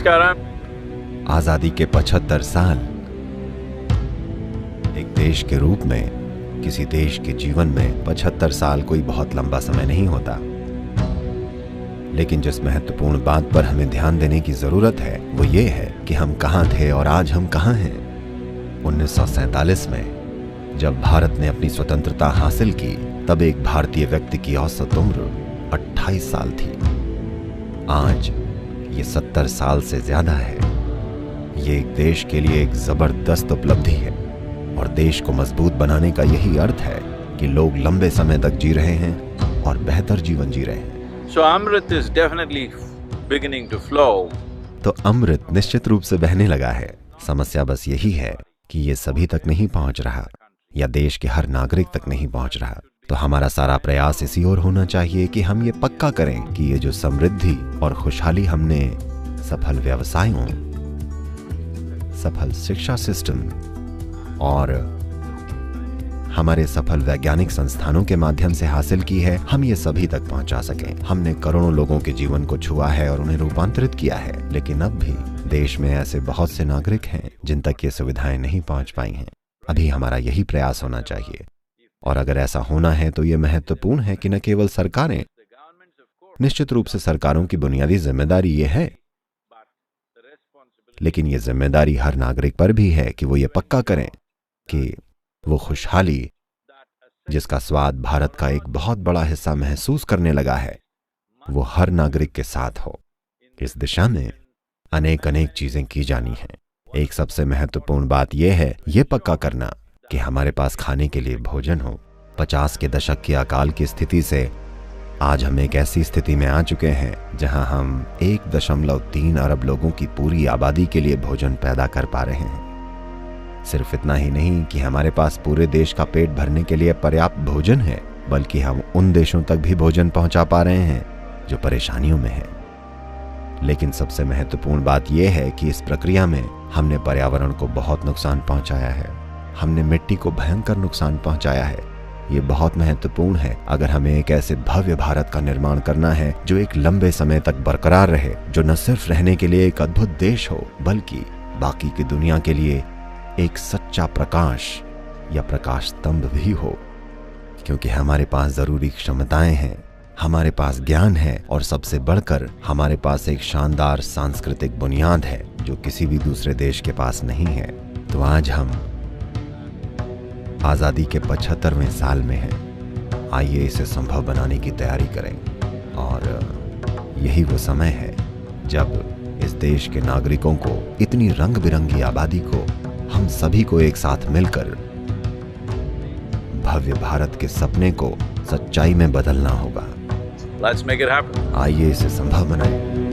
नमस्कार। आजादी के 75 साल एक देश के रूप में, किसी देश के जीवन में 75 साल कोई बहुत लंबा समय नहीं होता। लेकिन जिस महत्वपूर्ण बात पर हमें ध्यान देने की जरूरत है वो ये है कि हम कहां थे और आज हम कहां हैं। 1947 में जब भारत ने अपनी स्वतंत्रता हासिल की, तब एक भारतीय व्यक्ति की औसत उम्र 28 साल थी। आज ये 70 साल से ज्यादा है। ये एक देश के लिए एक जबरदस्त उपलब्धि है और देश को मजबूत बनाने का यही अर्थ है कि लोग लंबे समय तक जी रहे हैं और बेहतर जीवन जी रहे हैं। So Amrit is definitely beginning to flow. तो अमृत निश्चित रूप से बहने लगा है। समस्या बस यही है कि ये सभी तक नहीं पहुंच रहा या देश के हर नागरिक तक नहीं पहुंच रहा। तो हमारा सारा प्रयास इसी ओर होना चाहिए कि हम ये पक्का करें कि ये जो समृद्धि और खुशहाली हमने सफल व्यवसायों, सफल शिक्षा सिस्टम और हमारे सफल वैज्ञानिक संस्थानों के माध्यम से हासिल की है, हम ये सभी तक पहुंचा सकें। हमने करोड़ों लोगों के जीवन को छुआ है और उन्हें रूपांतरित किया है, लेकिन अब भी देश में ऐसे बहुत से नागरिक हैं जिन तक ये सुविधाएं नहीं पहुंच पाई हैं। अभी हमारा यही प्रयास होना चाहिए और अगर ऐसा होना है तो ये महत्वपूर्ण है कि न केवल सरकारें, निश्चित रूप से सरकारों की बुनियादी जिम्मेदारी ये है, लेकिन ये जिम्मेदारी हर नागरिक पर भी है कि वो ये पक्का करें कि वो खुशहाली जिसका स्वाद भारत का एक बहुत बड़ा हिस्सा महसूस करने लगा है, वो हर नागरिक के साथ हो। इस दिशा में अनेक चीजें की जानी हैं। एक सबसे महत्वपूर्ण बात यह है ये पक्का करना कि हमारे पास खाने के लिए भोजन हो। 50 के दशक की अकाल की स्थिति से आज हम एक ऐसी स्थिति में आ चुके हैं जहां हम 1.3 अरब लोगों की पूरी आबादी के लिए भोजन पैदा कर पा रहे हैं। सिर्फ इतना ही नहीं कि हमारे पास पूरे देश का पेट भरने के लिए पर्याप्त भोजन है, बल्कि हम उन देशों तक भी भोजन पहुंचा पा रहे हैं जो परेशानियों में हैं। लेकिन सबसे महत्वपूर्ण बात यह है कि इस प्रक्रिया में हमने पर्यावरण को बहुत नुकसान पहुंचाया है। हमने मिट्टी को भयंकर नुकसान पहुंचाया है। ये बहुत महत्वपूर्ण है अगर हमें एक ऐसे भव्य भारत का निर्माण करना है जो एक लंबे समय तक बरकरार रहे, जो न सिर्फ रहने के लिए एक अद्भुत देश हो बल्कि बाकी की दुनिया के लिए एक सच्चा प्रकाश या प्रकाश स्तंभ भी हो। क्योंकि हमारे पास जरूरी क्षमताएं हैं, हमारे पास ज्ञान है और सबसे बढ़कर हमारे पास एक शानदार सांस्कृतिक बुनियाद है जो किसी भी दूसरे देश के पास नहीं है। तो आज हम आजादी के 75वें साल में हैं। आइए इसे संभव बनाने की तैयारी करें और यही वो समय है जब इस देश के नागरिकों को, इतनी रंग बिरंगी आबादी को, हम सभी को एक साथ मिलकर भव्य भारत के सपने को सच्चाई में बदलना होगा। Let's make it happen. आइए इसे संभव बनाएं।